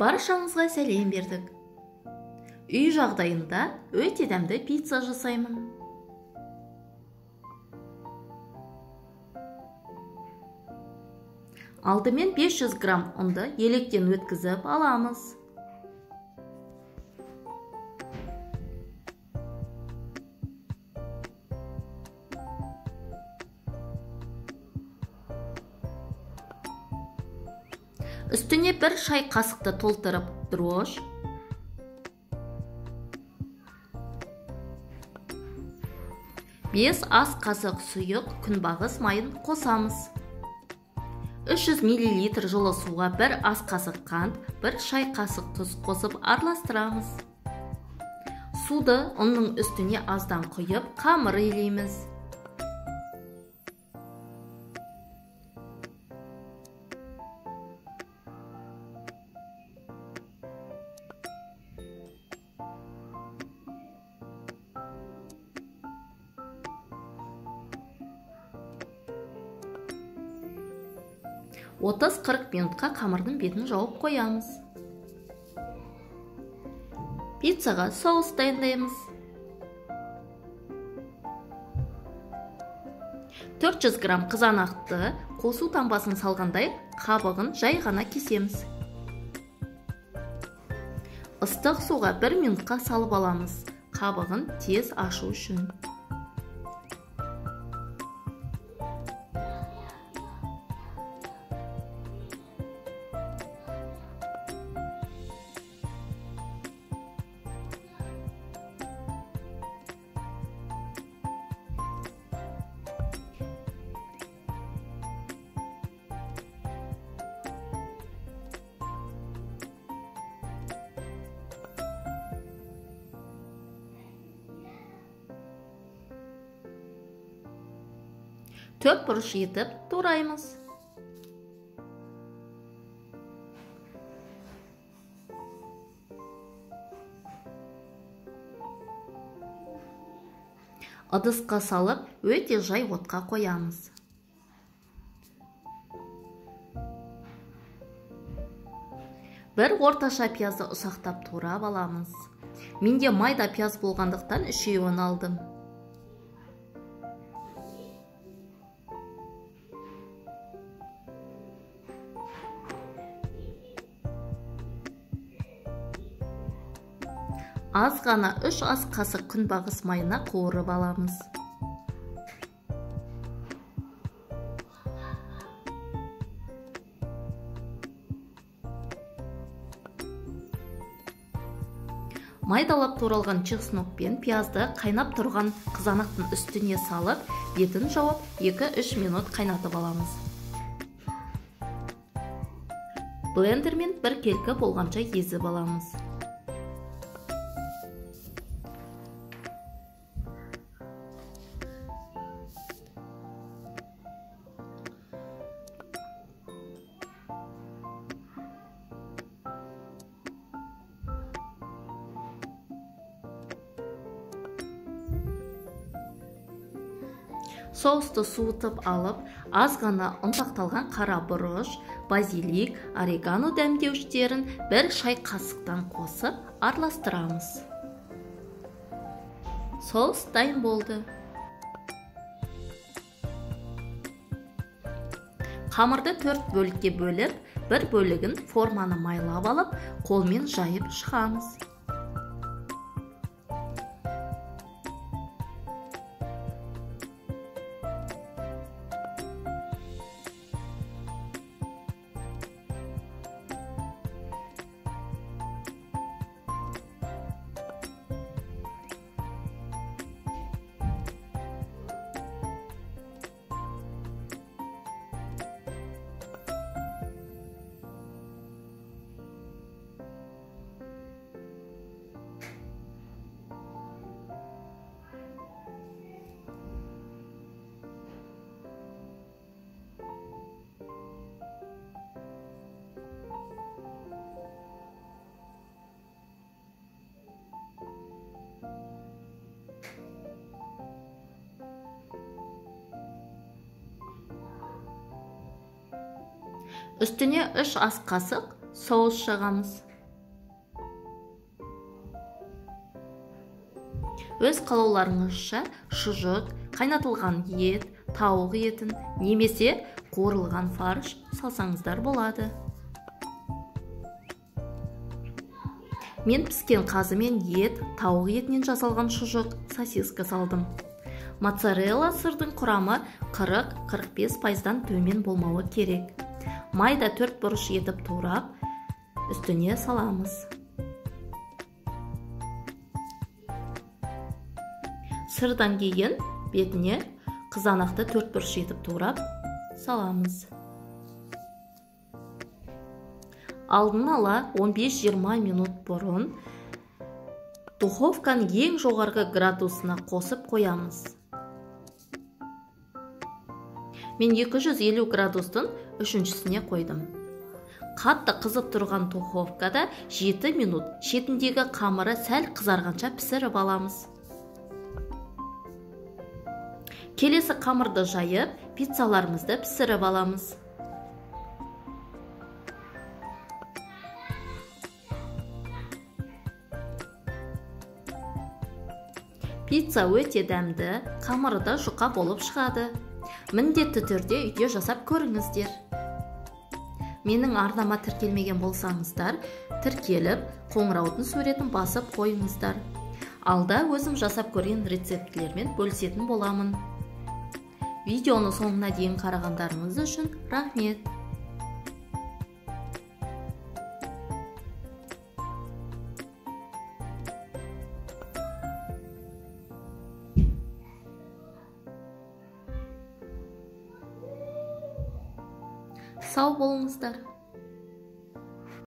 Баршаңызға сәлем бердік. Үй жағдайында өте дәмді пицца жасаймын. Алдымен 500 грамм ұнды електен өткізіп аламыз. Үстіне 1 шай қасықты толтырып дрожж, бес ас қасық сұйық күнбағыс майын қосамыз. 300 мл жылы суға 1 ас қасық қант, 1 шай қасық тұз қосып араластырамыз. Суды ұнның үстіне аздан құйып қамыр илейміз. Отыз 40 минутқа қамырдың бетін жауып қоямыз. Пиццаға соус дайындаймыз. 400 грамм қызанақты қосу таңбасын салғандай қабығын жай ғана кесеміз. Ыстық суға 1 минутқа салып аламыз, қабығын тез ашу үшін. Төрт бұрыш етіп тураймыз. Ыдысқа салып, өте жай отқа қоямыз. Бір орташа пиязды ұсақтап турап аламыз. Менде майда пияз болғандықтан 3-еуін алдым. Аз ғана 3 ас қасық күнбағыс майына қуырып аламыз. Майдалап туралған чеснок пен пиязды қайнап тұрған қызанақтың үстіне салып, бетін жауып 2-3 минут қайнатып аламыз. Блендермен 1 келкі болғанша езіп аламыз. Соусты суытып алып, аз ғана ұнтақталған қара бұрыш, базилик, орегано дәмдеуіштерін 1 шай қасықтан қосып араластырамыз. Соус дайын болды. Қамырды 4 бөлікке бөліп, 1 бөлігін форманы майлап алып, қолмен жайып шығамыз. Үстіне 3 ас қасық соус жағамыз. Өз қалауларыңызша шұжық, қайнатылған ет, тауық етін немесе қуырылған фарш салсаңыздар болады. Мен піскен қазы мен ет, тауық етінен жасалған шұжық, сосиска салдым. Моцарелла сырдың құрамы 40-45%-дан төмен болмауы керек. Майда 4 бұрыш етіп турап, үстіне саламыз. Сырдан кейін бетіне қызанақты 4 бұрыш етіп турап саламыз. Алдын ала 15-20 минут бұрын духовканың ең жоғарғы градусына қосып қоямыз. Мен 250 градустың үшіншісіне қойдым. Қатты қызып тұрған духовкада 7 минут шетіндегі қамыры сәл қызарғанша пісіріп аламыз. Келесі қамырды жайып, пиццаларымызды пісіріп аламыз. Пицца өте дәмді, қамыры да жұқа болып шығады. Міндетті түрде үйде жасап көріңіздер. Менің арнама тіркелмеген болсаңыздар, тіркеліп, қоңыраудың суретін басып қойыңыздар. Алда өзім жасап көрген рецептілермен бөлісетін боламын. Видеоны соңына дейін қарағандарыңыз үшін рахмет. Сау болыңыздар.